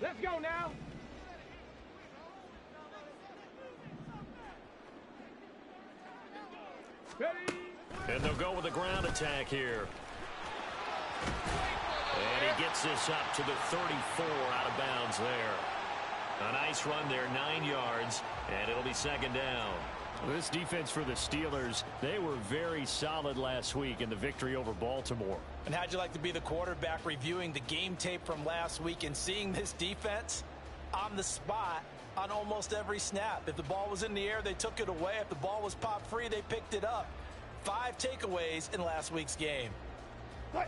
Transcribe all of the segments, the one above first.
Let's go now. Ready? And they'll go with a ground attack here. And he gets this up to the 34 out of bounds there. A nice run there, 9 yards, and it'll be second down. This defense for the Steelers, they were very solid last week in the victory over Baltimore. And how'd you like to be the quarterback reviewing the game tape from last week and seeing this defense on the spot on almost every snap? If the ball was in the air, they took it away. If the ball was pop free, they picked it up. 5 takeaways in last week's game.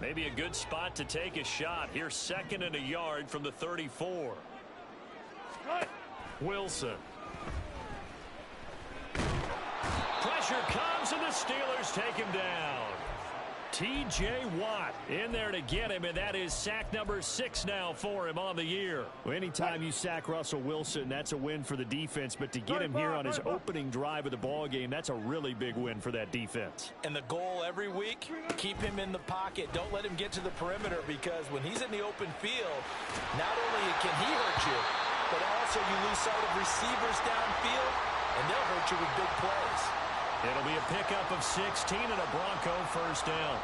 Maybe a good spot to take a shot. Here's 2nd and a yard from the 34. Wilson. Pressure comes, and the Steelers take him down. T.J. Watt in there to get him, and that is sack number 6 now for him on the year. Well, anytime you sack Russell Wilson, that's a win for the defense. But to get him here on his opening drive of the ball game, that's a really big win for that defense. And the goal every week, keep him in the pocket. Don't let him get to the perimeter, because when he's in the open field, not only can he hurt you, but also you lose sight of receivers downfield, and they'll hurt you with big plays. It'll be a pickup of 16 and a Bronco first down.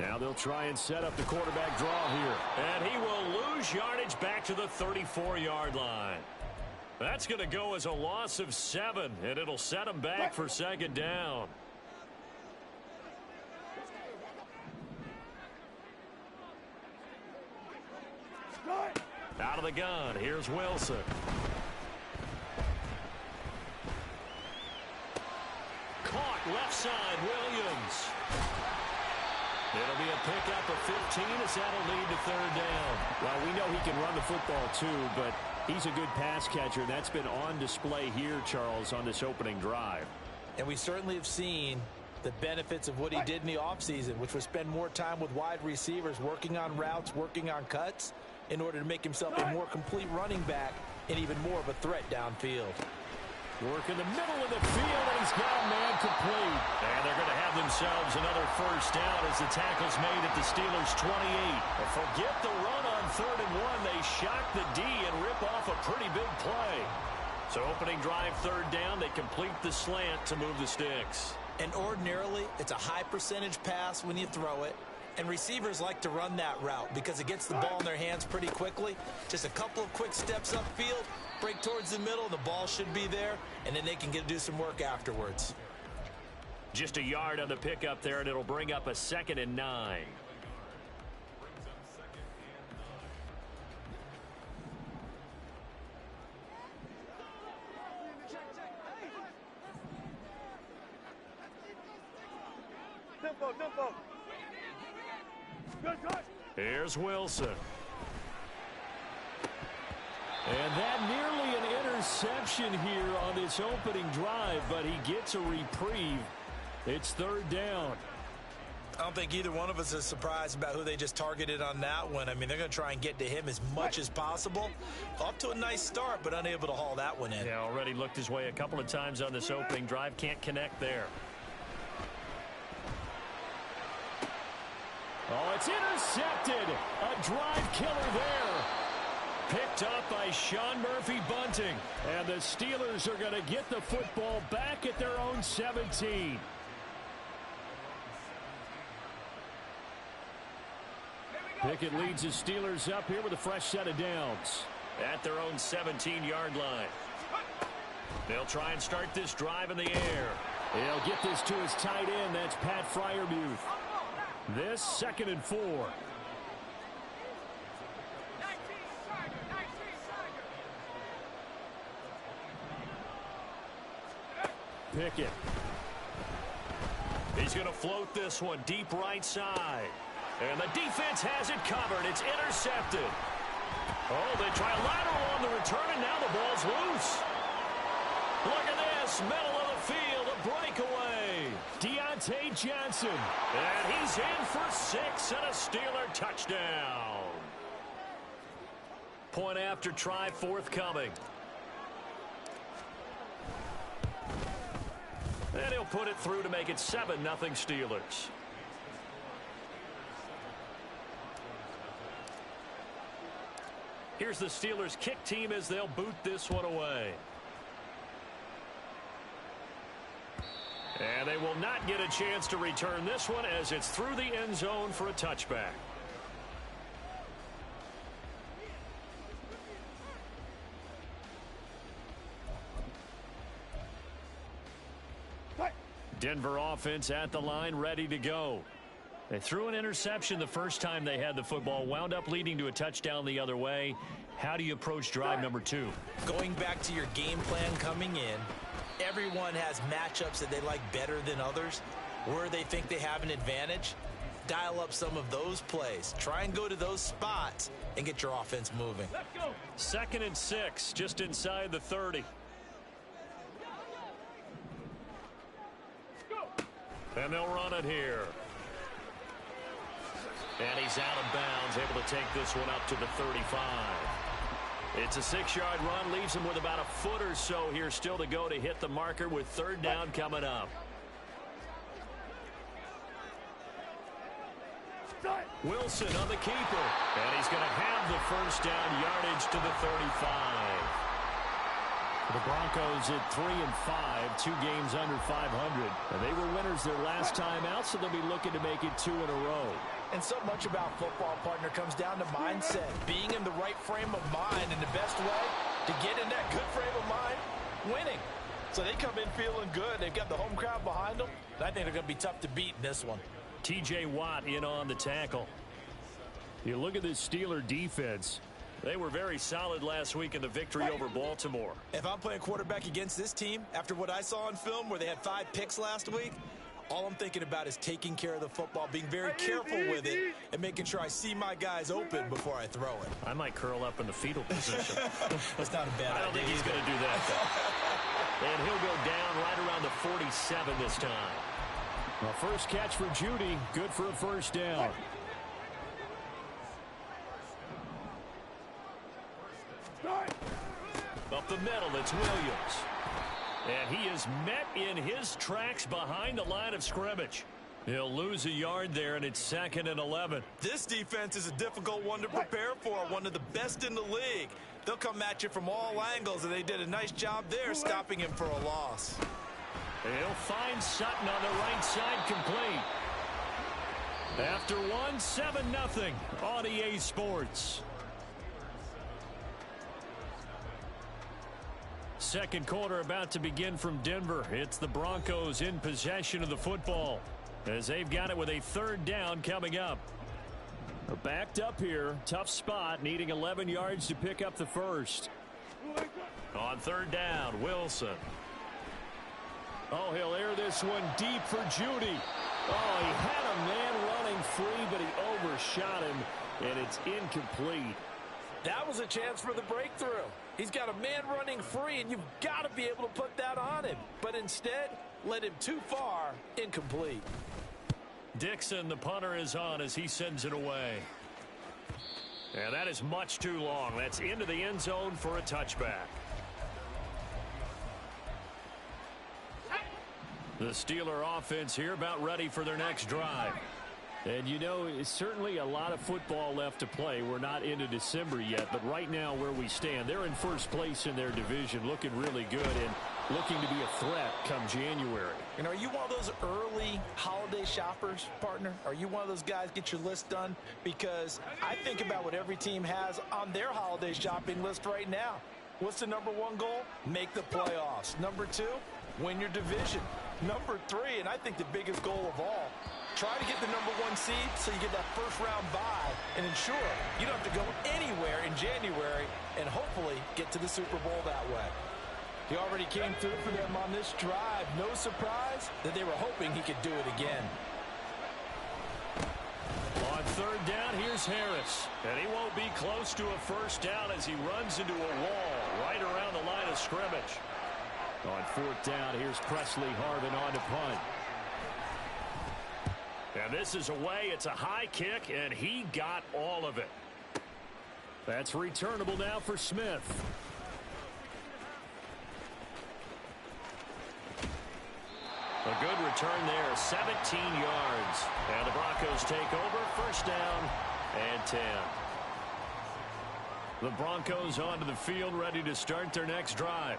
Now they'll try and set up the quarterback draw here. And he will lose yardage back to the 34-yard line. That's going to go as a loss of 7, and it'll set him back for second down. Out of the gun, here's Wilson. Caught left side, Williams. It'll be a pickup of 15 as that'll lead to third down. Well, we know he can run the football too, but he's a good pass catcher. That's been on display here, Charles, on this opening drive. And we certainly have seen the benefits of what he did in the offseason, which was spend more time with wide receivers, working on routes, working on cuts, in order to make himself a more complete running back and even more of a threat downfield. Work in the middle of the field, and he's got a man complete. And they're going to have themselves another first down as the tackle's made at the Steelers' 28. But forget the run on 3rd and 1. They shock the D and rip off a pretty big play. So opening drive, 3rd down, they complete the slant to move the sticks. And ordinarily, it's a high percentage pass when you throw it. And receivers like to run that route because it gets the ball in their hands pretty quickly. Just a couple of quick steps upfield, break towards the middle, the ball should be there, and then they can do some work afterwards. Just a yard on the pickup there, and it'll bring up a 2nd and 9. Tempo. Here's Wilson. And that nearly an interception here on this opening drive, but he gets a reprieve. It's 3rd down. I don't think either one of us is surprised about who they just targeted on that one. I mean, they're going to try and get to him as much as possible. Off to a nice start, but unable to haul that one in. Yeah, already looked his way a couple of times on this opening drive. Can't connect there. Oh, it's intercepted. A drive killer there. Picked up by Sean Murphy-Bunting. And the Steelers are going to get the football back at their own 17. Pickett leads the Steelers up here with a fresh set of downs. At their own 17-yard line. They'll try and start this drive in the air. He'll get this to his tight end. That's Pat Freiermuth. This 2nd and 4. Pickett. He's going to float this one deep right side. And the defense has it covered. It's intercepted. Oh, they try a lateral on the return, and now the ball's loose. Look at this. Middle of the field, a breakaway. Deontay Johnson. And he's in for 6 and a Steeler touchdown. Point after try forthcoming. And he'll put it through to make it 7-0 Steelers. Here's the Steelers kick team as they'll boot this one away. And they will not get a chance to return this one as it's through the end zone for a touchback. Denver offense at the line, ready to go. They threw an interception the first time they had the football, wound up leading to a touchdown the other way. How do you approach drive number 2? Going back to your game plan coming in, everyone has matchups that they like better than others, where they think they have an advantage. Dial up some of those plays. Try and go to those spots and get your offense moving. Let's go. 2nd and 6, just inside the 30. And they'll run it here. And he's out of bounds, able to take this one up to the 35. It's a 6-yard run, leaves him with about a foot or so here still to go to hit the marker with 3rd down coming up. Wilson on the keeper. And he's going to have the 1st down, yardage to the 35. The Broncos at 3-5, 2 games under 500. And they were winners their last time out, so they'll be looking to make it 2 in a row. And so much about football, partner, comes down to mindset. Being in the right frame of mind, and the best way to get in that good frame of mind, winning. So they come in feeling good. They've got the home crowd behind them. I think they're going to be tough to beat in this one. T.J. Watt in on the tackle. You look at this Steeler defense. They were very solid last week in the victory over Baltimore. If I'm playing quarterback against this team, after what I saw on film where they had 5 picks last week, all I'm thinking about is taking care of the football, being very careful with it, and making sure I see my guys open before I throw it. I might curl up in the fetal position. That's not a bad idea. I don't think he's going to do that, though. And he'll go down right around the 47 this time. Well, first catch for Judy, good for a 1st down. Up the middle, it's Williams. And he is met in his tracks behind the line of scrimmage. He'll lose a yard there, and it's 2nd and 11. This defense is a difficult one to prepare for, one of the best in the league. They'll come at you from all angles, and they did a nice job there stopping him for a loss. He'll find Sutton on the right side, complete. After 1, 7-0 on EA Sports. Second quarter about to begin from Denver. It's the Broncos in possession of the football as they've got it with a 3rd down coming up. They're backed up here. Tough spot, needing 11 yards to pick up the 1st. On 3rd down, Wilson. Oh, he'll air this one deep for Judy. Oh, he had a man running free, but he overshot him, and it's incomplete. That was a chance for the breakthrough. He's got a man running free, and you've got to be able to put that on him. But instead, led him too far, incomplete. Dixon, the punter, is on as he sends it away. And that is much too long. That's into the end zone for a touchback. The Steeler offense here about ready for their next drive. And, you know, it's certainly a lot of football left to play. We're not into December yet, but right now where we stand, they're in first place in their division, looking really good and looking to be a threat come January. And are you one of those early holiday shoppers, partner? Are you one of those guys get your list done? Because I think about what every team has on their holiday shopping list right now. What's the number 1 goal? Make the playoffs. Number 2, win your division. Number 3, and I think the biggest goal of all, try to get the number 1 seed so you get that first-round bye and ensure you don't have to go anywhere in January and hopefully get to the Super Bowl that way. He already came through for them on this drive. No surprise that they were hoping he could do it again. On 3rd down, here's Harris. And he won't be close to a 1st down as he runs into a wall right around the line of scrimmage. On 4th down, here's Presley Harvin on to punt. And this is away. It's a high kick, and he got all of it. That's returnable now for Smith. A good return there, 17 yards. And the Broncos take over, first down and 10. The Broncos onto the field, ready to start their next drive.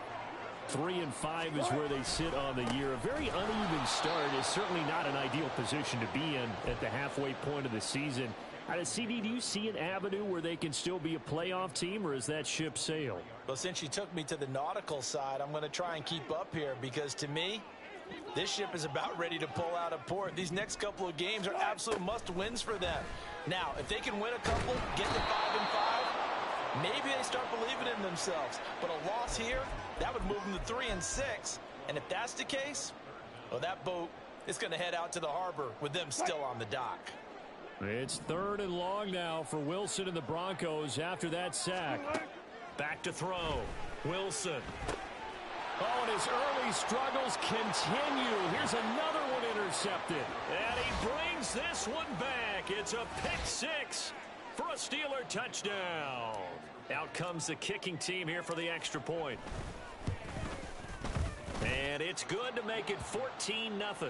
3-5 is where they sit on the year. A very uneven start is certainly not an ideal position to be in at the halfway point of the season. CD, do you see an avenue where they can still be a playoff team, or is that ship sailed? Well, since you took me to the nautical side, I'm going to try and keep up here because to me, this ship is about ready to pull out of port. These next couple of games are absolute must-wins for them. Now, if they can win a couple, get to 5-5, maybe they start believing in themselves. But a loss here, that would move them to 3-6. And if that's the case, well, that boat is going to head out to the harbor with them still on the dock. It's 3rd and long now for Wilson and the Broncos after that sack. Back to throw. Wilson. Oh, and his early struggles continue. Here's another one intercepted. And he brings this one back. It's a pick 6 for a Steeler touchdown. Out comes the kicking team here for the extra point. And it's good to make it 14-0.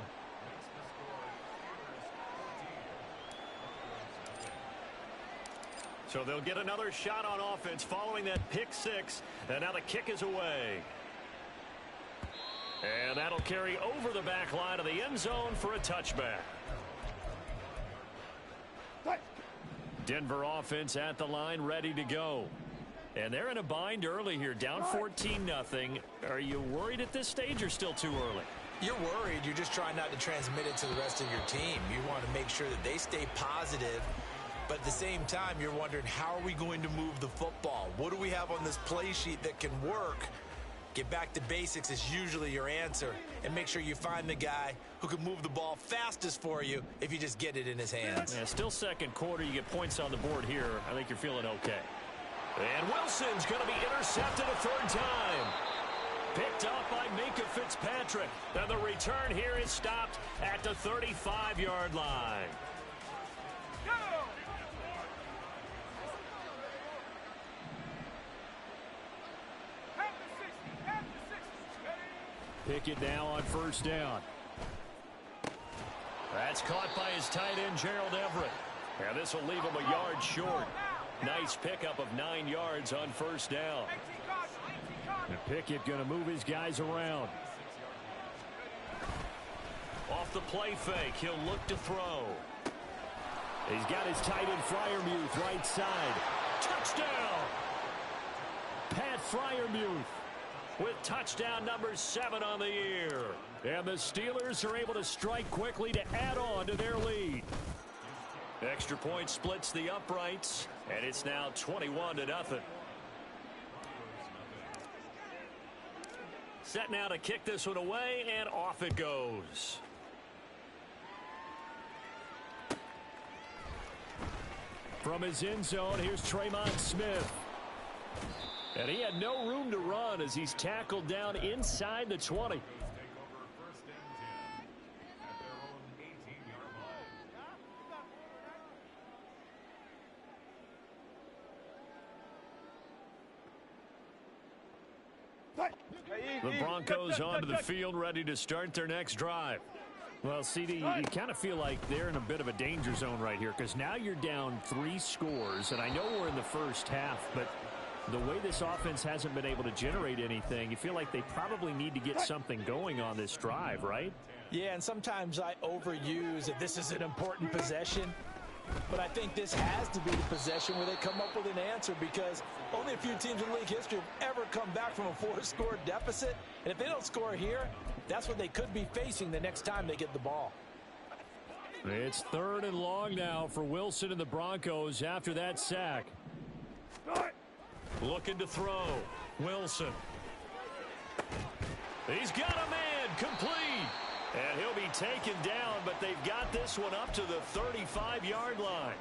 So they'll get another shot on offense following that pick 6. And now the kick is away. And that'll carry over the back line of the end zone for a touchback. Denver offense at the line, ready to go. And they're in a bind early here, down 14-0. Are you worried at this stage or still too early? You're worried. You're just trying not to transmit it to the rest of your team. You want to make sure that they stay positive. But at the same time, you're wondering, how are we going to move the football? What do we have on this play sheet that can work? Get back to basics is usually your answer. And make sure you find the guy who can move the ball fastest for you if you just get it in his hands. Yeah, still second quarter. You get points on the board here. I think you're feeling okay. And Wilson's going to be intercepted a 3rd time. Picked up by Minkah Fitzpatrick. And the return here is stopped at the 35-yard line. Pickett now on 1st down. That's caught by his tight end, Gerald Everett. And this will leave him a yard short. Nice pickup of 9 yards on 1st down. And Pickett going to move his guys around. Off the play fake, he'll look to throw. He's got his tight end, Freiermuth, right side. Touchdown! Pat Freiermuth with touchdown number 7 on the year. And the Steelers are able to strike quickly to add on to their lead. Extra point splits the uprights, and it's now 21-0. Set now to kick this one away, and off it goes. From his end zone, here's Tremont Smith. And he had no room to run as he's tackled down inside the 20. The Broncos onto the field, ready to start their next drive. Well, CD, you kind of feel like they're in a bit of a danger zone right here because now you're down 3 scores, and I know we're in the first half, but the way this offense hasn't been able to generate anything, you feel like they probably need to get something going on this drive, right? Yeah, and sometimes I overuse that this is an important possession. But I think this has to be the possession where they come up with an answer because only a few teams in league history have ever come back from a 4-score deficit. And if they don't score here, that's what they could be facing the next time they get the ball. It's 3rd and long now for Wilson and the Broncos after that sack. Looking to throw. Wilson. He's got a man complete. And he'll be taken down, but they've got this one up to the 35-yard line.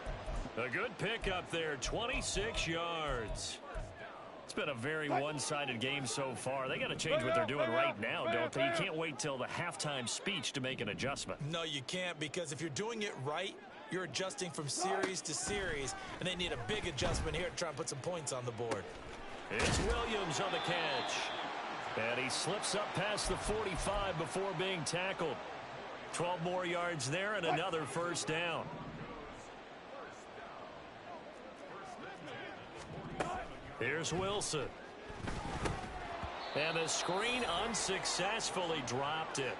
A good pickup there, 26 yards. It's been a very one-sided game so far. They got to change what they're doing right now, don't they? You can't wait till the halftime speech to make an adjustment. No, you can't, because if you're doing it right, you're adjusting from series to series, and they need a big adjustment here to try and put some points on the board. It's Williams on the catch. And he slips up past the 45 before being tackled. 12 more yards there and another first down. Here's Wilson. And the screen unsuccessfully dropped it.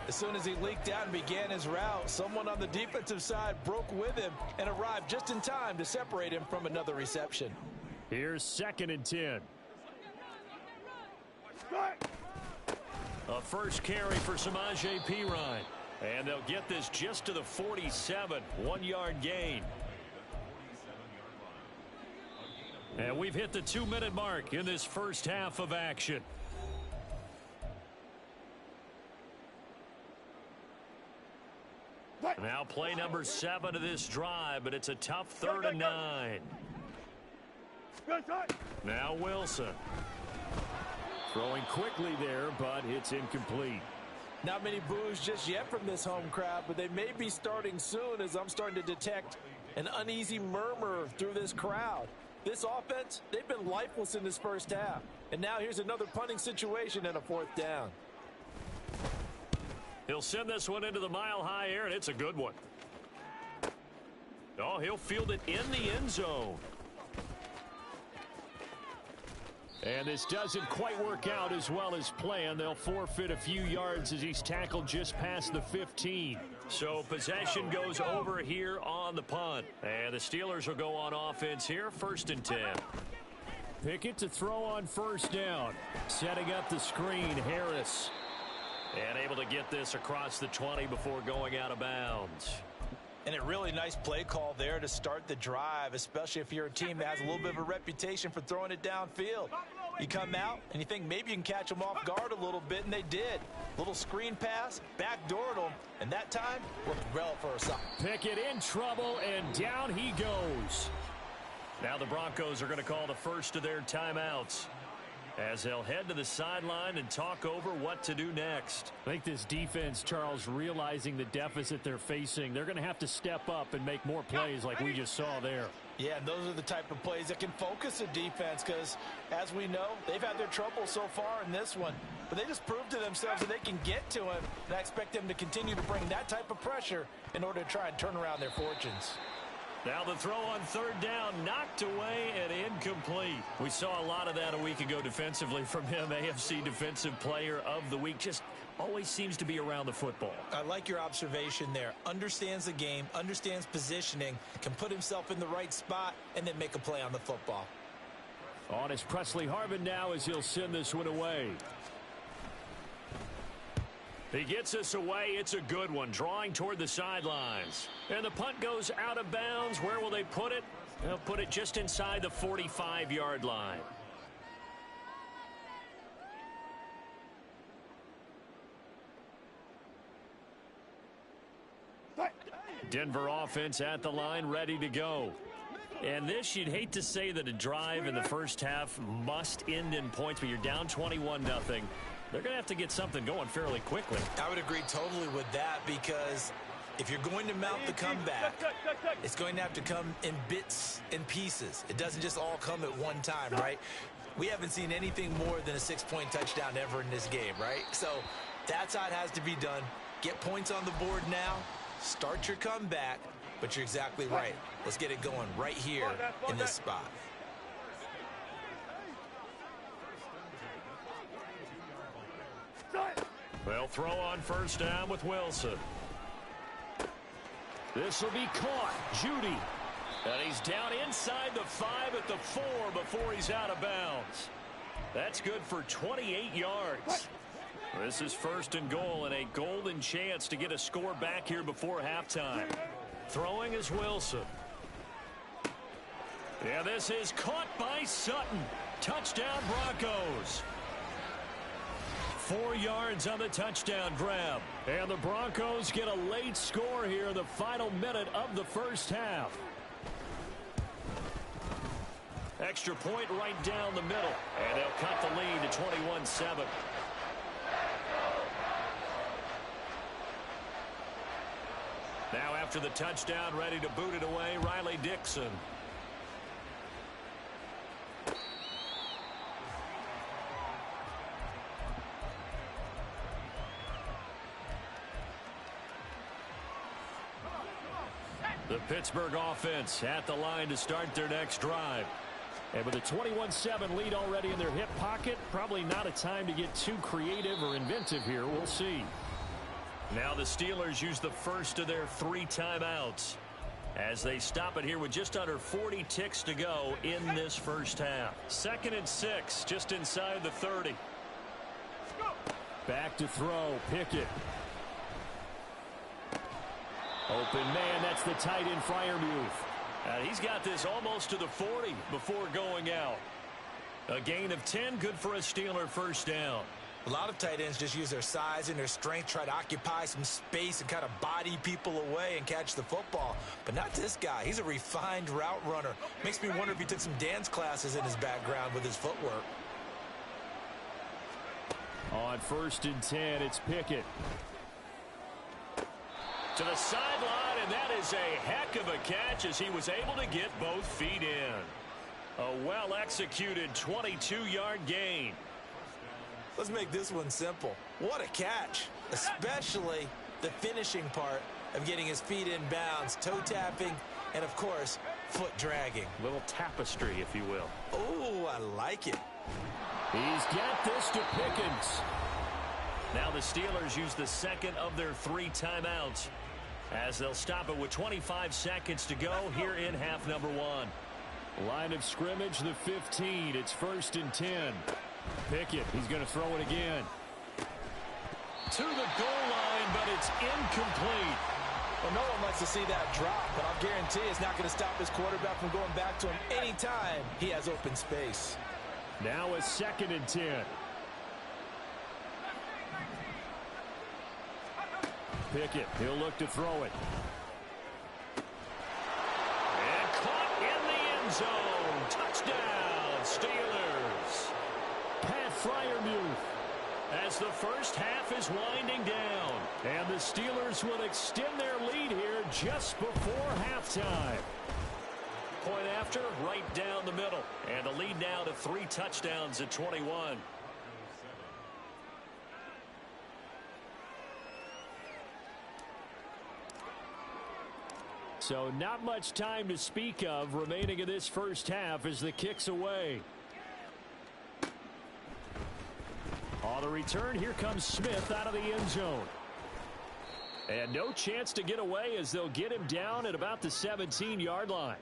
As soon as he leaked out and began his route, someone on the defensive side broke with him and arrived just in time to separate him from another reception. Here's 2nd and 10. A first carry for Samaje Perine. And they'll get this just to the 47. 1-yard gain. And we've hit the 2-minute mark in this first half of action. Now play number 7 of this drive, but it's a tough 3rd and 9. Now Wilson. Throwing quickly there, but it's incomplete. Not many boos just yet from this home crowd, but they may be starting soon as I'm starting to detect an uneasy murmur through this crowd. This offense, they've been lifeless in this first half. And now here's another punting situation and a 4th down. He'll send this one into the mile-high air, and it's a good one. Oh, he'll field it in the end zone. And this doesn't quite work out as well as planned. They'll forfeit a few yards as he's tackled just past the 15. So possession goes over here on the punt. And the Steelers will go on offense here, 1st and 10. Pickett to throw on 1st down. Setting up the screen, Harris. And able to get this across the 20 before going out of bounds. And a really nice play call there to start the drive, especially if you're a team that has a little bit of a reputation for throwing it downfield. You come out and you think maybe you can catch them off guard a little bit, and they did. Little screen pass, backdoored them, and that time worked well for us. Pickett in trouble, and down he goes. Now the Broncos are going to call the first of their timeouts, as they'll head to the sideline and talk over what to do next. I think this defense, Charles, realizing the deficit they're facing, they're going to have to step up and make more plays like we just saw there. Yeah, and those are the type of plays that can focus a defense because, as we know, they've had their trouble so far in this one. But they just proved to themselves that they can get to him, and I expect them to continue to bring that type of pressure in order to try and turn around their fortunes. Now the throw on 3rd down, knocked away and incomplete. We saw a lot of that a week ago defensively from him. AFC Defensive Player of the Week. Just always seems to be around the football. I like your observation there. Understands the game, understands positioning, can put himself in the right spot, and then make a play on the football. On is Presley Harvin now as he'll send this one away. He gets us away. It's a good one, drawing toward the sidelines. And the punt goes out of bounds. Where will they put it? They'll put it just inside the 45-yard line. Denver offense at the line, ready to go. And this, you'd hate to say that a drive in the first half must end in points, but you're down 21-0. They're going to have to get something going fairly quickly. I would agree totally with that because if you're going to mount the comeback, it's going to have to come in bits and pieces. It doesn't just all come at one time, right? We haven't seen anything more than a 6-point touchdown ever in this game, right? So that's how it has to be done. Get points on the board now. Start your comeback, but you're exactly right. Let's get it going right here in this spot. They'll throw on 1st down with Wilson. This will be caught. Judy. And he's down inside the 5 at the 4 before he's out of bounds. That's good for 28 yards. This is 1st and goal and a golden chance to get a score back here before halftime. Throwing is Wilson. Yeah, this is caught by Sutton. Touchdown Broncos. 4 yards on the touchdown grab. And the Broncos get a late score here in the final minute of the first half. Extra point right down the middle. And they'll cut the lead to 21-7. Now after the touchdown, ready to boot it away, Riley Dixon. The Pittsburgh offense at the line to start their next drive. And with a 21-7 lead already in their hip pocket, probably not a time to get too creative or inventive here. We'll see. Now the Steelers use the first of their 3 timeouts as they stop it here with just under 40 ticks to go in this first half. 2nd and 6, just inside the 30. Back to throw, Pickett. Open man, that's the tight end Freiermuth. He's got this almost to the 40 before going out. A gain of 10, good for a Steeler first down. A lot of tight ends just use their size and their strength, try to occupy some space and kind of body people away and catch the football. But not this guy. He's a refined route runner. Makes me wonder if he took some dance classes in his background with his footwork. On 1st and 10, it's Pickett. To the sideline, and that is a heck of a catch as he was able to get both feet in. A well-executed 22-yard gain. Let's make this one simple. What a catch, especially the finishing part of getting his feet in bounds, toe tapping, and, of course, foot dragging. Little tapestry, if you will. Oh, I like it. He's got this to Pickens. Now the Steelers use the 2nd of their 3 timeouts as they'll stop it with 25 seconds to go here in half number 1. Line of scrimmage, the 15. It's 1st and 10. Pickett, he's going to throw it again. To the goal line, but it's incomplete. Well, no one likes to see that drop, but I'll guarantee it's not going to stop his quarterback from going back to him anytime he has open space. Now a 2nd and 10. Pickett, he'll look to throw it. And caught in the end zone. Touchdown, Steelers. Pat Freiermuth as the first half is winding down. And the Steelers will extend their lead here just before halftime. Point after, right down the middle. And a lead now to 3 touchdowns at 21. So not much time to speak of remaining in this first half as the kick's away. On the return, here comes Smith out of the end zone. And no chance to get away as they'll get him down at about the 17-yard line.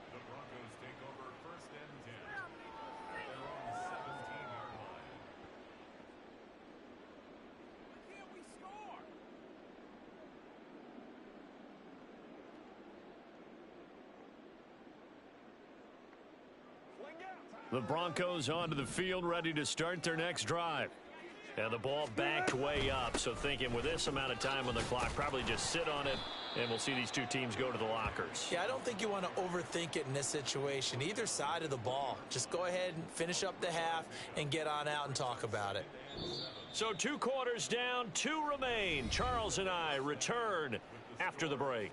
The Broncos onto the field, ready to start their next drive. And the ball backed way up, so thinking with this amount of time on the clock, probably just sit on it, and we'll see these 2 teams go to the lockers. Yeah, I don't think you want to overthink it in this situation. Either side of the ball. Just go ahead and finish up the half and get on out and talk about it. So 2 quarters down, 2 remain. Charles and I return after the break.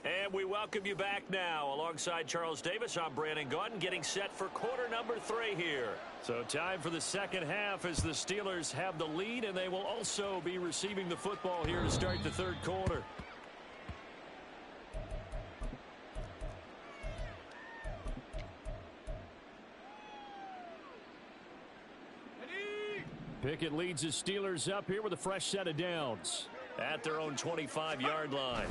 And we welcome you back now. Alongside Charles Davis, I'm Brandon Gaudin, getting set for quarter number 3 here. So time for the second half as the Steelers have the lead, and they will also be receiving the football here to start the 3rd quarter. Pickett leads his Steelers up here with a fresh set of downs at their own 25-yard line.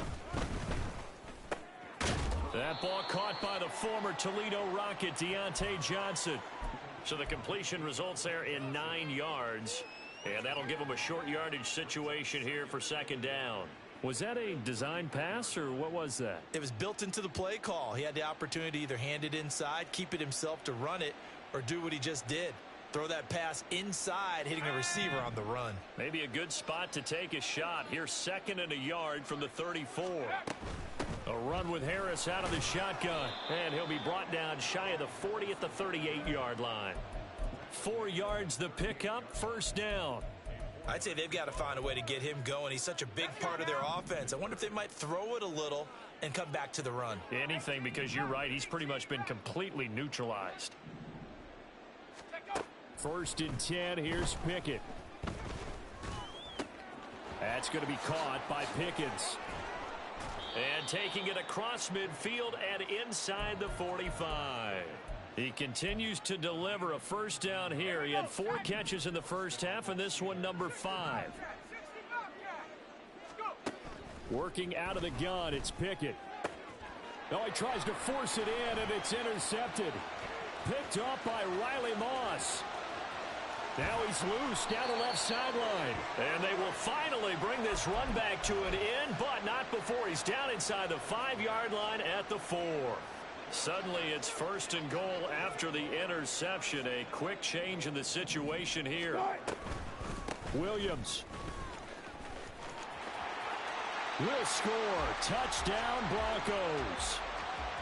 That ball caught by the former Toledo Rocket, Deontay Johnson. So the completion results there in 9 yards. And that'll give him a short yardage situation here for 2nd down. Was that a design pass, or what was that? It was built into the play call. He had the opportunity to either hand it inside, keep it himself to run it, or do what he just did. Throw that pass inside, hitting a receiver on the run. Maybe a good spot to take a shot. Here's 2nd and a yard from the 34. A run with Harris out of the shotgun. And he'll be brought down shy of the 40 at the 38-yard line. 4 yards the pickup, 1st down. I'd say they've got to find a way to get him going. He's such a big part of their offense. I wonder if they might throw it a little and come back to the run. Anything, because you're right. He's pretty much been completely neutralized. 1st and 10. Here's Pickett. That's going to be caught by Pickens. And taking it across midfield and inside the 45. He continues to deliver a 1st down here. He had 4 catches in the 1st half, and this one number 5. Working out of the gun, it's Pickett. Oh, he tries to force it in, and it's intercepted. Picked off by Riley Moss. Now he's loose down the left sideline. And they will finally bring this run back to an end, but not before he's down inside the 5-yard line at the 4. Suddenly it's 1st and goal after the interception. A quick change in the situation here. Williams will score. Touchdown, Broncos.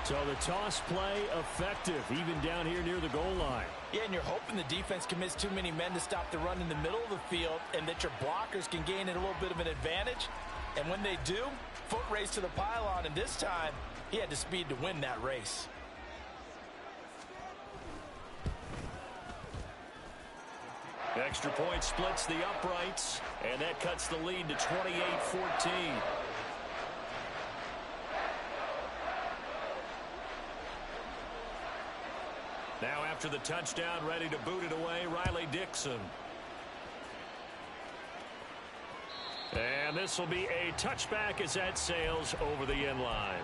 So the toss play effective, even down here near the goal line. Yeah, and you're hoping the defense commits too many men to stop the run in the middle of the field and that your blockers can gain a little bit of an advantage. And when they do, foot race to the pylon, and this time he had the speed to win that race. Extra point splits the uprights, and that cuts the lead to 28-14. Now after the touchdown, ready to boot it away, Riley Dixon. And this will be a touchback as that sails over the end line.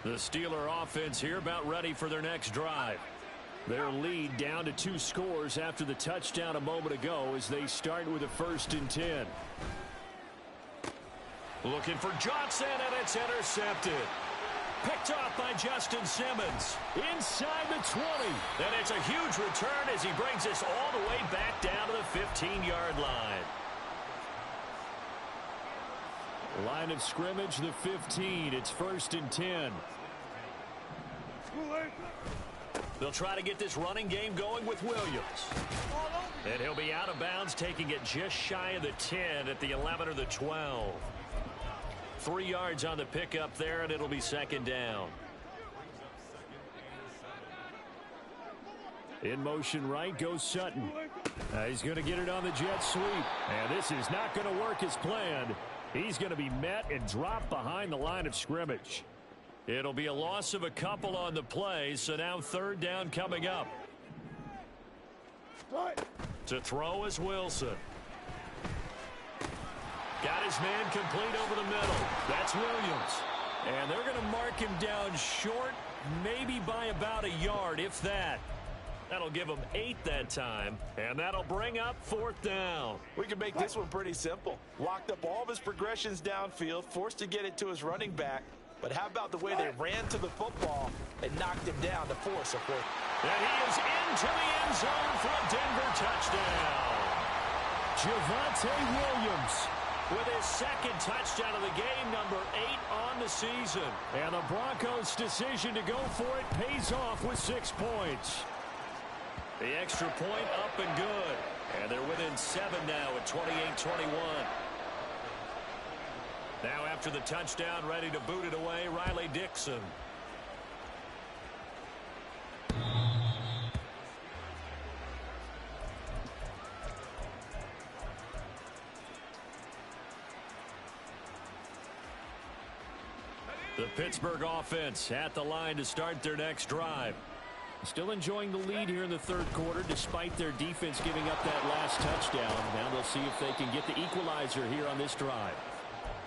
The Steeler offense here about ready for their next drive. Their lead down to 2 scores after the touchdown a moment ago as they start with a 1st and 10. Looking for Johnson, and it's intercepted. Picked off by Justin Simmons. Inside the 20. And it's a huge return as he brings us all the way back down to the 15-yard line. Line of scrimmage, the 15. It's 1st and 10. They'll try to get this running game going with Williams. And he'll be out of bounds, taking it just shy of the 10 at the 11 or the 12. 3 yards on the pickup there, and it'll be 2nd down. In motion right goes Sutton. He's going to get it on the jet sweep. And this is not going to work as planned. He's going to be met and dropped behind the line of scrimmage. It'll be a loss of a couple on the play, so now 3rd down coming up. To throw is Wilson. Got his man complete over the middle. That's Williams. And they're going to mark him down short, maybe by about a yard, if that. That'll give him 8 that time, and that'll bring up 4th down. We can make this one pretty simple. Locked up all of his progressions downfield, forced to get it to his running back. But how about the way they ran to the football and knocked him down to force a 4th? And he is into the end zone for a Denver touchdown. Javonte Williams with his 2nd touchdown of the game, number 8 on the season. And the Broncos' decision to go for it pays off with 6 points. The extra point up and good. And they're within 7 now at 28-21. Now after the touchdown, ready to boot it away, Riley Dixon. The Pittsburgh offense at the line to start their next drive. Still enjoying the lead here in the 3rd quarter despite their defense giving up that last touchdown. Now they'll see if they can get the equalizer here on this drive.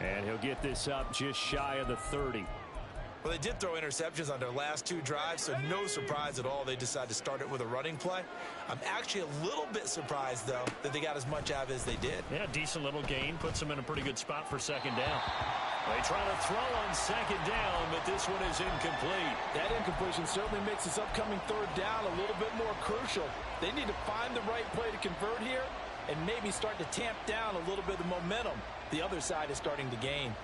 And he'll get this up just shy of the 30. Well, they did throw interceptions on their last 2 drives, so no surprise at all they decided to start it with a running play. I'm actually a little bit surprised, though, that they got as much out of it as they did. Yeah, decent little gain. Puts them in a pretty good spot for 2nd down. They try to throw on 2nd down, but this one is incomplete. That incompletion certainly makes this upcoming 3rd down a little bit more crucial. They need to find the right play to convert here and maybe start to tamp down a little bit of the momentum the other side is starting to gain.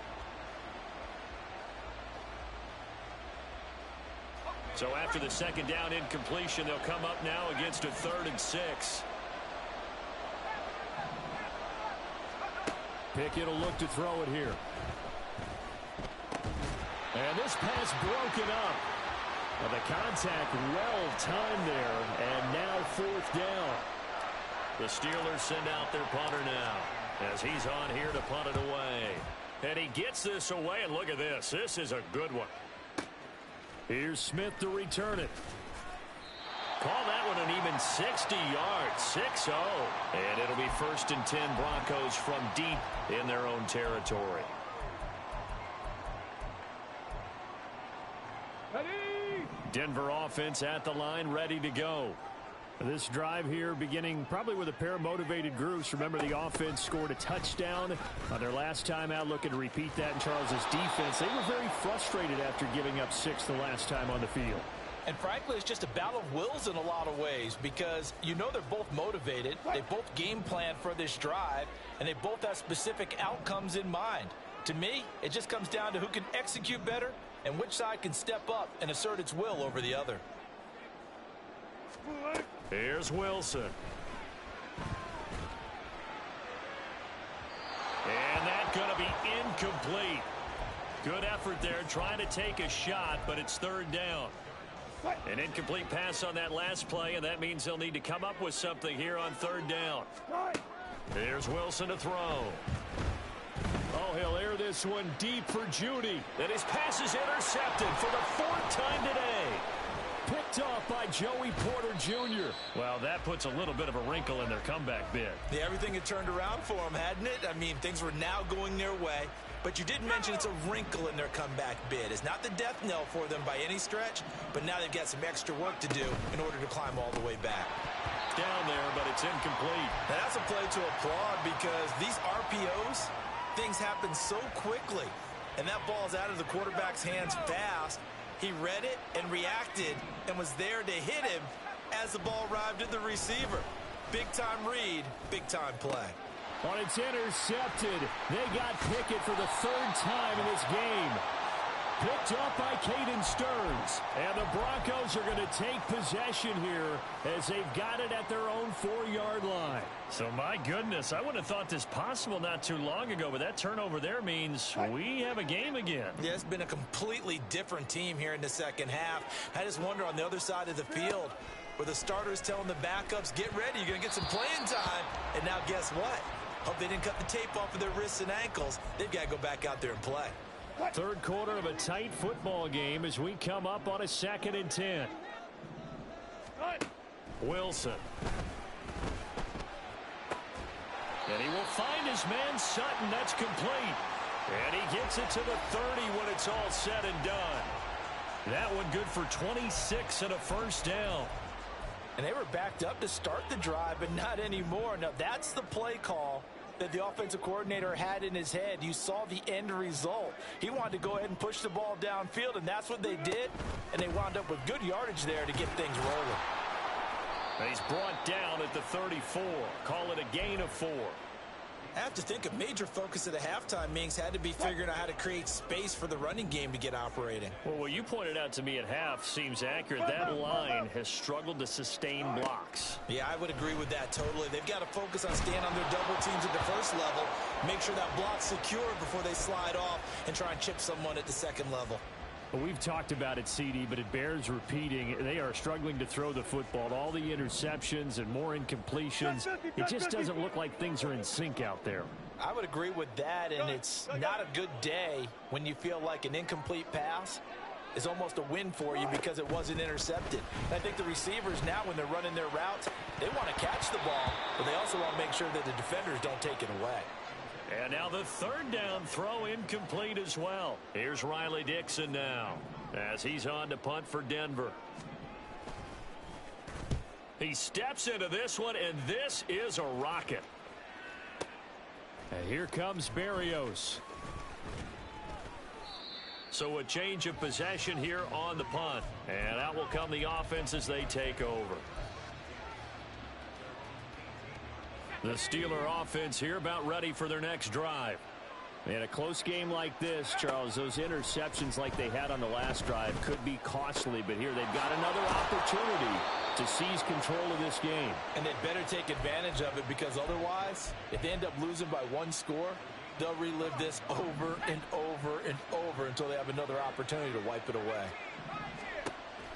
So after the 2nd down incompletion, they'll come up now against a 3rd and 6. Pickett will look to throw it here. And this pass broken up. Well, the contact well timed there, and now fourth down. The Steelers send out their punter now as he's on here to punt it away. And he gets this away, and look at this. This is a good one. Here's Smith to return it. Call that one an even 60 yards, 6-0. And it'll be 1st and 10 Broncos from deep in their own territory. Denver offense at the line, ready to go. This drive here beginning probably with a pair of motivated groups. Remember, the offense scored a touchdown on their last time out, looking to repeat that in Charles's defense. They were very frustrated after giving up 6 the last time on the field. And frankly, it's just a battle of wills in a lot of ways because you know they're both motivated. They both game plan for this drive, and they both have specific outcomes in mind. To me, it just comes down to who can execute better and which side can step up and assert its will over the other. Here's Wilson. And that's going to be incomplete. Good effort there trying to take a shot, but it's 3rd down. An incomplete pass on that last play, and that means they'll need to come up with something here on 3rd down. Here's Wilson to throw. Oh, he'll air this one deep for Judy. And his pass is intercepted for the 4th time today. Picked off by Joey Porter Jr. Well, that puts a little bit of a wrinkle in their comeback bid. Yeah, everything had turned around for them, hadn't it? I mean, things were now going their way. But you did mention it's a wrinkle in their comeback bid. It's not the death knell for them by any stretch, but now they've got some extra work to do in order to climb all the way back. Down there, but it's incomplete. Now, that's a play to applaud because these RPOs, things happen so quickly. And that ball's out of the quarterback's hands fast. He read it and reacted and was there to hit him as the ball arrived at the receiver. Big-time read, big-time play. When it's intercepted, they got Pickett for the 3rd time in this game. Picked up by Caden Stearns. And the Broncos are going to take possession here as they've got it at their own 4-yard line. So, my goodness, I wouldn't have thought this possible not too long ago, but that turnover there means we have a game again. Yeah, it's been a completely different team here in the second half. I just wonder on the other side of the field where the starters telling the backups, get ready, you're going to get some playing time. And now guess what? Hope they didn't cut the tape off of their wrists and ankles. They've got to go back out there and play. 3rd quarter of a tight football game as we come up on a 2nd and 10. Wilson. And he will find his man Sutton. That's complete. And he gets it to the 30 when it's all said and done. That one good for 26 and a 1st down. And they were backed up to start the drive, but not anymore. Now, that's the play call that the offensive coordinator had in his head. You saw the end result. He wanted to go ahead and push the ball downfield, and that's what they did. And they wound up with good yardage there to get things rolling. And he's brought down at the 34. Call it a gain of 4. I have to think a major focus of the halftime meetings had to be figuring out how to create space for the running game to get operating. Well, what you pointed out to me at half seems accurate. That line has struggled to sustain blocks. Yeah, I would agree with that totally. They've got to focus on staying on their double teams at the first level, make sure that block's secure before they slide off and try and chip someone at the second level. Well, we've talked about it, CD, but it bears repeating. They are struggling to throw the football. All the interceptions and more incompletions. It just doesn't look like things are in sync out there. I would agree with that, and it's not a good day when you feel like an incomplete pass is almost a win for you because it wasn't intercepted. And I think the receivers now, when they're running their routes, they want to catch the ball, but they also want to make sure that the defenders don't take it away. And now the 3rd down throw incomplete as well. Here's Riley Dixon now as he's on to punt for Denver. He steps into this one, and this is a rocket. And here comes Berrios. So a change of possession here on the punt. And out will come the offense as they take over. The Steeler offense here about ready for their next drive. In a close game like this, Charles, those interceptions like they had on the last drive could be costly, but here they've got another opportunity to seize control of this game. And they'd better take advantage of it because otherwise, if they end up losing by 1 score, they'll relive this over and over and over until they have another opportunity to wipe it away.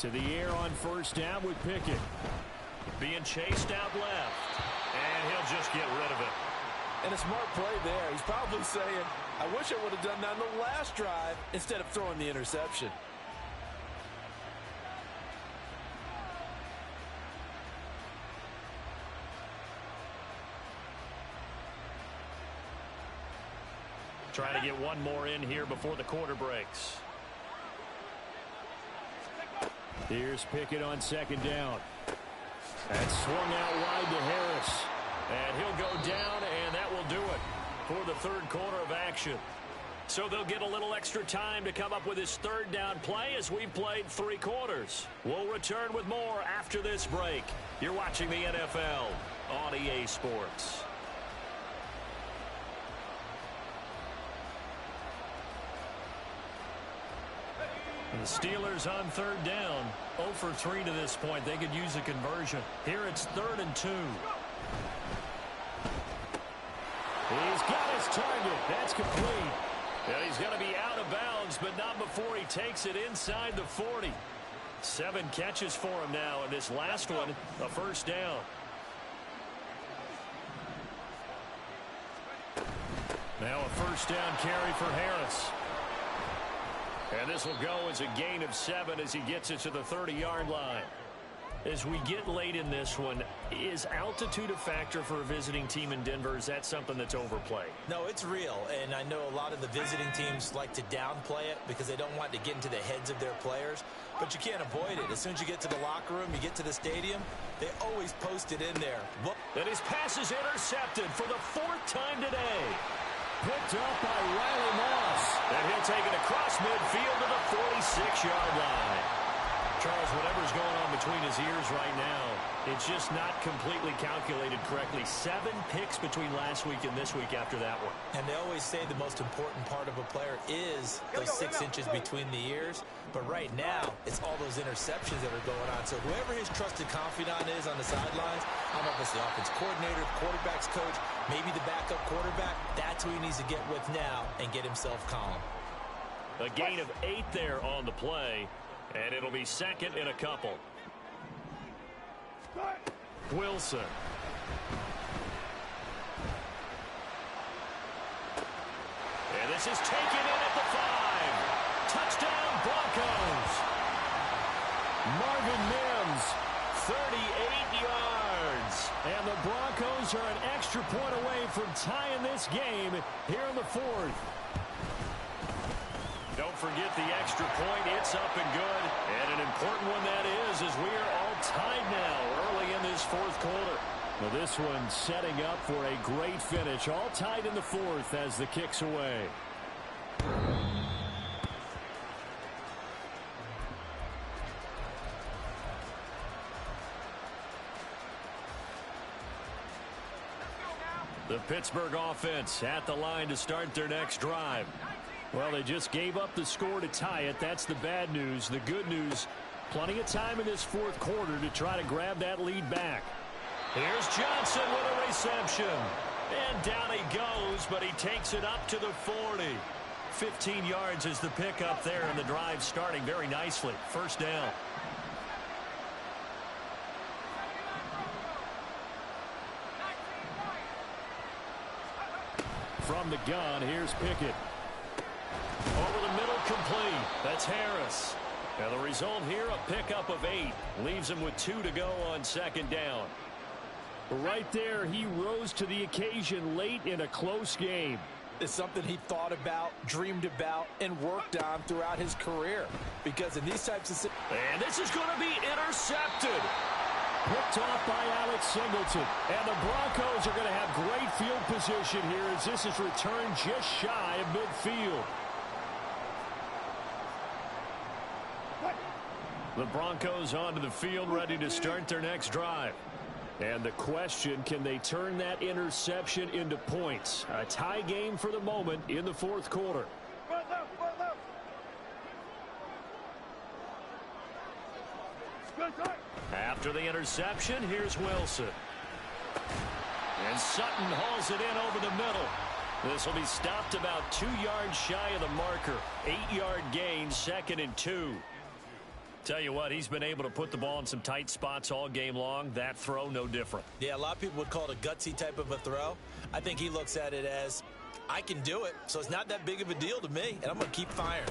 To the air on first down with Pickett. Being chased out left. And he'll just get rid of it. And a smart play there. He's probably saying, I wish I would have done that in the last drive instead of throwing the interception. Trying to get one more in here before the quarter breaks. Here's Pickett on second down. That's swung out wide to Harris. And he'll go down, and that will do it for the third quarter of action. So they'll get a little extra time to come up with his third down play as we've played 3 quarters. We'll return with more after this break. You're watching the NFL on EA Sports. The Steelers on third down. 0 for 3 to this point. They could use a conversion. Here it's 3rd and 2. He's got his target. That's complete. And he's going to be out of bounds, but not before he takes it inside the 40. 7 catches for him now, and this last one, a first down. Now a first down carry for Harris. And this will go as a gain of 7 as he gets it to the 30-yard line. As we get late in this one, is altitude a factor for a visiting team in Denver? Is that something that's overplayed? No, it's real, and I know a lot of the visiting teams like to downplay it because they don't want to get into the heads of their players, but you can't avoid it. As soon as you get to the locker room, you get to the stadium, they always post it in there. And his pass is intercepted for the 4th time today. Picked up by Riley Moss. And he'll take it across midfield to the 46-yard line. Charles, whatever's going on between his ears right now, it's just not completely calculated correctly. 7 picks between last week and this week after that one. And they always say the most important part of a player is those 6 inches between the ears. But right now, it's all those interceptions that are going on. So whoever his trusted confidant is on the sidelines, I don't know if it's the offense coordinator, the quarterback's coach, maybe the backup quarterback, that's who he needs to get with now and get himself calm. A gain of 8 there on the play. And it'll be 2nd and a couple. Wilson. And this is taken in at the 5. Touchdown Broncos. Marvin Mims, 38 yards. And the Broncos are an extra point away from tying this game here in the 4th. Don't forget the extra point. It's up and good. And an important one that is, as we are all tied now early in this 4th quarter. Well, this one setting up for a great finish. All tied in the 4th as the kick's away. The Pittsburgh offense at the line to start their next drive. Well, they just gave up the score to tie it. That's the bad news. The good news, plenty of time in this 4th quarter to try to grab that lead back. Here's Johnson with a reception. And down he goes, but he takes it up to the 40. 15 yards is the pickup there, and the drive starting very nicely. First down. From the gun, here's Pickett. Over the middle, complete. That's Harris. And the result here, a pickup of 8. Leaves him with 2 to go on 2nd down. Right there, he rose to the occasion late in a close game. It's something he thought about, dreamed about, and worked on throughout his career. Because in these types of... And this is going to be intercepted. Picked off by Alex Singleton. And the Broncos are going to have great field position here as this is returned just shy of midfield. The Broncos onto the field, ready to start their next drive. And the question, can they turn that interception into points? A tie game for the moment in the 4th quarter. After the interception, here's Wilson. And Sutton hauls it in over the middle. This will be stopped about 2 yards shy of the marker. 8-yard gain, 2nd and 2. Tell you what, he's been able to put the ball in some tight spots all game long. That throw, no different. Yeah, a lot of people would call it a gutsy type of a throw. I think he looks at it as, I can do it, so it's not that big of a deal to me, and I'm going to keep firing.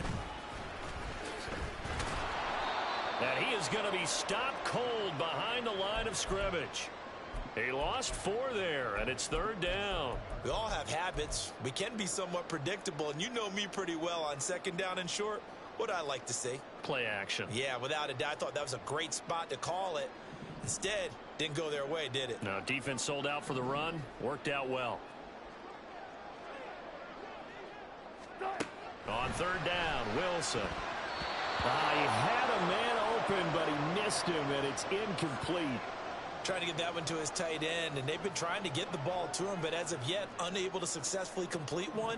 And he is going to be stopped cold behind the line of scrimmage. He lost 4 there, and it's 3rd down. We all have habits. We can be somewhat predictable, and you know me pretty well on 2nd down and short. What I like to see? Play action. Yeah, without a doubt. I thought that was a great spot to call it. Instead, didn't go their way, did it? No, defense sold out for the run. Worked out well. On 3rd down, Wilson. He had a man open, but he missed him, and it's incomplete. Trying to get that one to his tight end, and they've been trying to get the ball to him, but as of yet, unable to successfully complete one.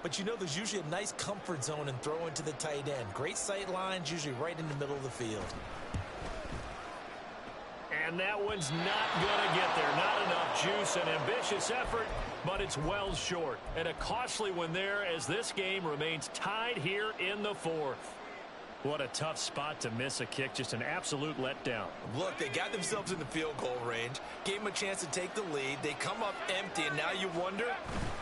But you know, there's usually a nice comfort zone in throwing to the tight end. Great sight lines, usually right in the middle of the field. And that one's not going to get there. Not enough juice. An ambitious effort, but it's well short. And a costly one there as this game remains tied here in the 4th. What a tough spot to miss a kick. Just an absolute letdown. Look, they got themselves in the field goal range, gave them a chance to take the lead. They come up empty, and now you wonder,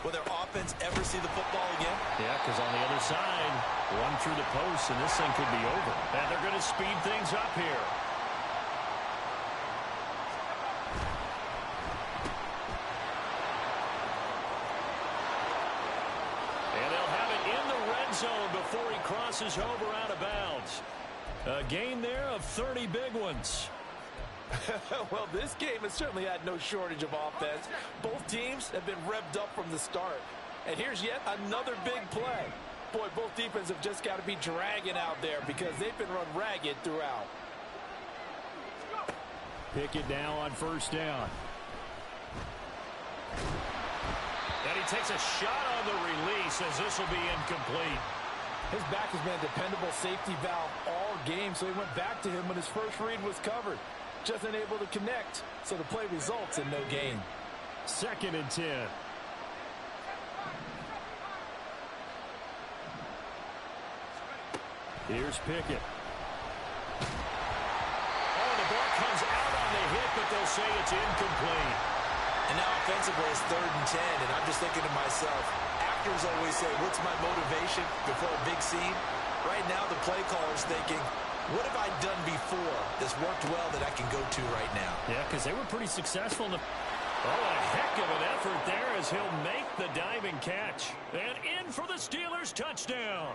will their offense ever see the football again? Yeah, because on the other side, one through the post, and this thing could be over. And they're going to speed things up here. Zone before he crosses over out of bounds. A gain there of 30 big ones. Well, this game has certainly had no shortage of offense. Both teams have been revved up from the start. And here's yet another big play. Boy, both defenses have just got to be dragging out there because they've been run ragged throughout. Pickett now on 1st down. And he takes a shot on the release as this will be incomplete. His back has been a dependable safety valve all game, so he went back to him when his first read was covered. Just unable to connect, so the play results in no gain. 2nd and 10. Here's Pickett. Oh, the ball comes out on the hit, but they'll say it's incomplete. And now offensively it's 3rd and 10, and I'm just thinking to myself, actors always say, what's my motivation before a big scene? Right now the play caller's thinking, what have I done before that's worked well that I can go to right now? Yeah, because they were pretty successful in the... Oh, a heck of an effort there as he'll make the diving catch. And in for the Steelers touchdown.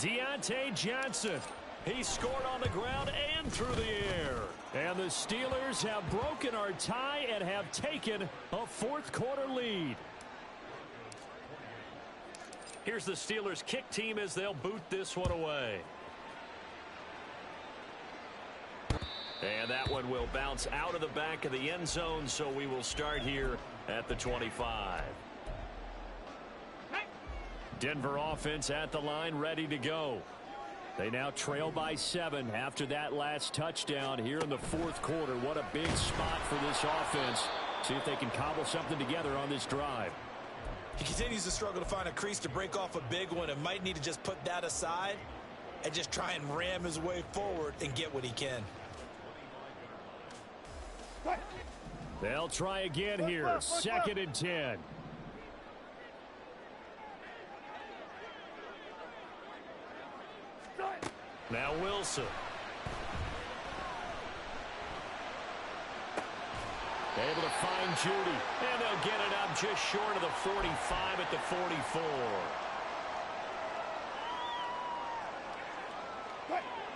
Deontay Johnson. He scored on the ground and through the air. And the Steelers have broken our tie and have taken a 4th quarter lead. Here's the Steelers kick team as they'll boot this one away. And that one will bounce out of the back of the end zone, so we will start here at the 25. Denver offense at the line, ready to go. They now trail by 7 after that last touchdown here in the 4th quarter. What a big spot for this offense. See if they can cobble something together on this drive. He continues to struggle to find a crease to break off a big one and might need to just put that aside and just try and ram his way forward and get what he can. They'll try again here. 2nd and 10. Now Wilson. Able to find Judy. And they'll get it up just short of the 45 at the 44.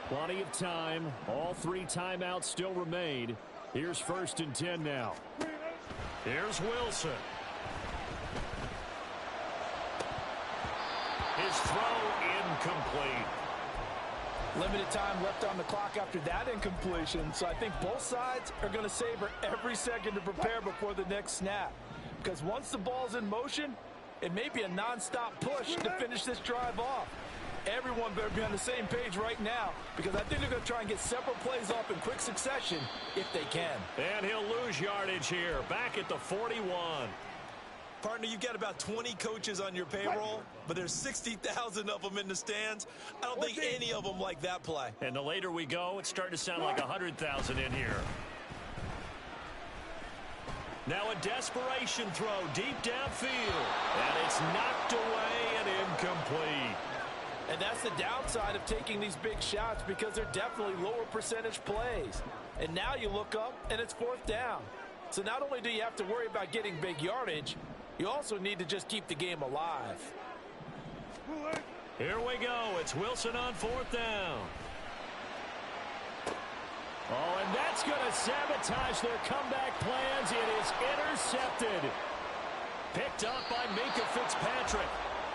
Plenty of time. All 3 timeouts still remain. Here's 1st and 10 now. Here's Wilson. His throw incomplete. Limited time left on the clock after that incompletion, so I think both sides are going to savor every second to prepare before the next snap. Because once the ball's in motion, it may be a non-stop push to finish this drive off. Everyone better be on the same page right now, because I think they're going to try and get several plays off in quick succession if they can. And he'll lose yardage here, back at the 41. Partner, you've got about 20 coaches on your payroll, but there's 60,000 of them in the stands. I don't think any of them like that play. And the later we go, it's starting to sound like 100,000 in here. Now a desperation throw deep downfield. And it's knocked away and incomplete. And that's the downside of taking these big shots, because they're definitely lower percentage plays. And now you look up, and it's 4th down. So not only do you have to worry about getting big yardage, you also need to just keep the game alive. Here we go. It's Wilson on 4th down. Oh, and that's going to sabotage their comeback plans. It is intercepted. Picked up by Minkah Fitzpatrick.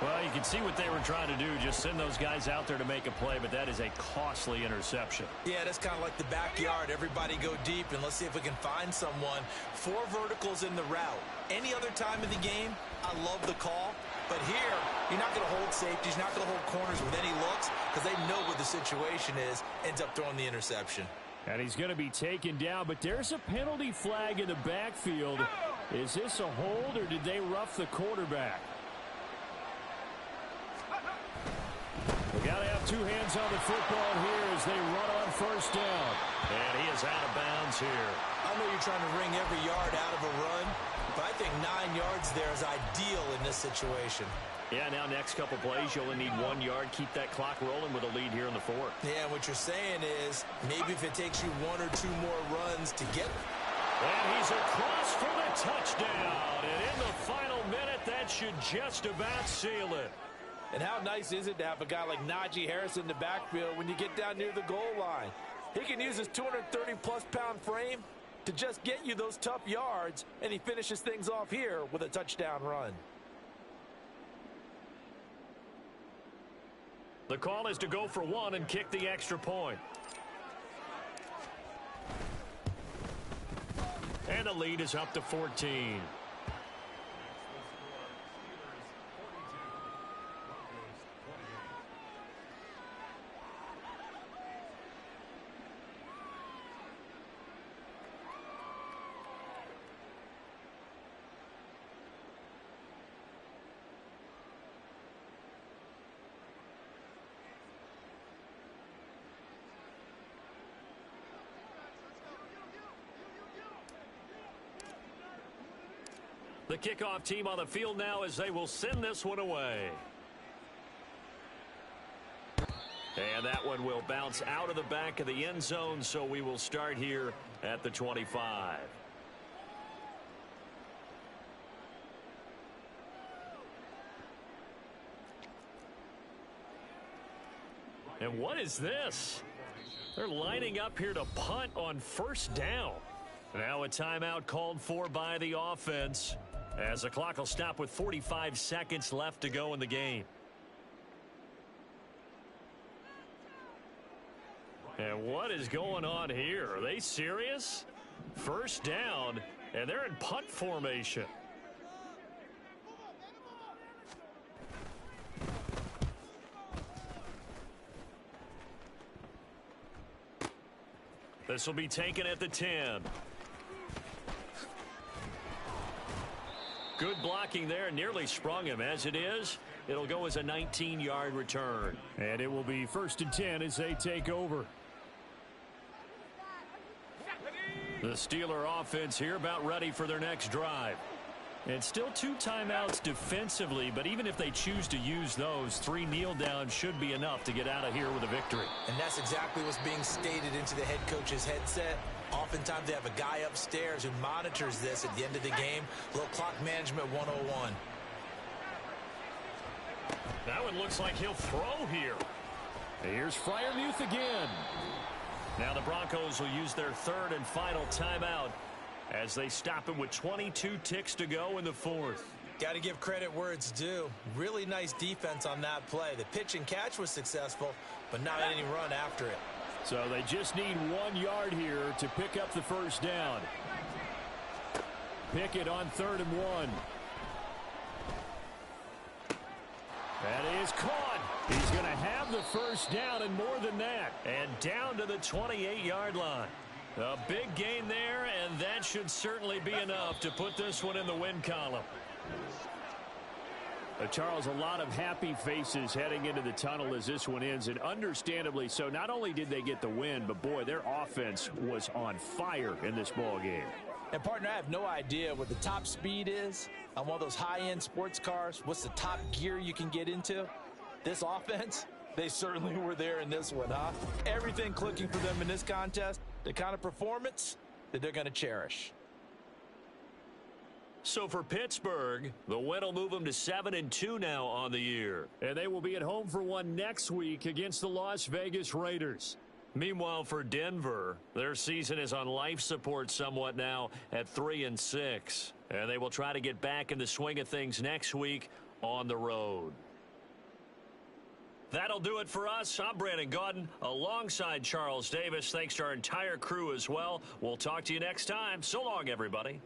Well, you can see what they were trying to do, just send those guys out there to make a play, but that is a costly interception. Yeah, that's kind of like the backyard. Everybody go deep, and let's see if we can find someone. 4 verticals in the route. Any other time of the game, I love the call. But here, you're not going to hold safeties, you're not going to hold corners with any looks, because they know what the situation is, ends up throwing the interception. And he's going to be taken down, but there's a penalty flag in the backfield. Is this a hold, or did they rough the quarterback? We got to have 2 hands on the football here as they run on 1st down. And he is out of bounds here. I know you're trying to wring every yard out of a run, but I think 9 yards there is ideal in this situation. Yeah, now next couple plays, you only need 1 yard. Keep that clock rolling with a lead here in the 4th. Yeah, what you're saying is maybe if it takes you 1 or 2 more runs to get it. And he's across for the touchdown. And in the final minute, that should just about seal it. And how nice is it to have a guy like Najee Harris in the backfield when you get down near the goal line? He can use his 230-plus pound frame to just get you those tough yards, and he finishes things off here with a touchdown run. The call is to go for 1 and kick the extra point. And the lead is up to 14. The kickoff team on the field now as they will send this one away. And that one will bounce out of the back of the end zone, so we will start here at the 25. And what is this? They're lining up here to punt on 1st down. Now a timeout called for by the offense, as the clock will stop with 45 seconds left to go in the game. And what is going on here? Are they serious? 1st down, and they're in punt formation. This will be taken at the 10. Good blocking there, nearly sprung him. As it is, it'll go as a 19-yard return. And it will be 1st and 10 as they take over. The Steeler offense here about ready for their next drive. And still 2 timeouts defensively, but even if they choose to use those, 3 kneel downs should be enough to get out of here with a victory. And that's exactly what's being stated into the head coach's headset. Oftentimes they have a guy upstairs who monitors this at the end of the game. A little clock management 101. That one looks like he'll throw here. Here's Freiermuth again. Now the Broncos will use their 3rd and final timeout as they stop him with 22 ticks to go in the 4th. Got to give credit where it's due. Really nice defense on that play. The pitch and catch was successful, but not any run after it. So they just need 1 yard here to pick up the 1st down. Pickett on 3rd and 1. That is caught. He's going to have the 1st down and more than that. And down to the 28-yard line. A big gain there, and that should certainly be enough to put this one in the win column. Charles, a lot of happy faces heading into the tunnel as this one ends, and understandably so. Not only did they get the win, but, boy, their offense was on fire in this ball game. And, partner, I have no idea what the top speed is on one of those high-end sports cars. What's the top gear you can get into? This offense, they certainly were there in this one, huh? Everything clicking for them in this contest, the kind of performance that they're going to cherish. So for Pittsburgh, the win will move them to 7-2 now on the year. And they will be at home for one next week against the Las Vegas Raiders. Meanwhile, for Denver, their season is on life support somewhat now at 3-6. And they will try to get back in the swing of things next week on the road. That'll do it for us. I'm Brandon Gaudin alongside Charles Davis. Thanks to our entire crew as well. We'll talk to you next time. So long, everybody.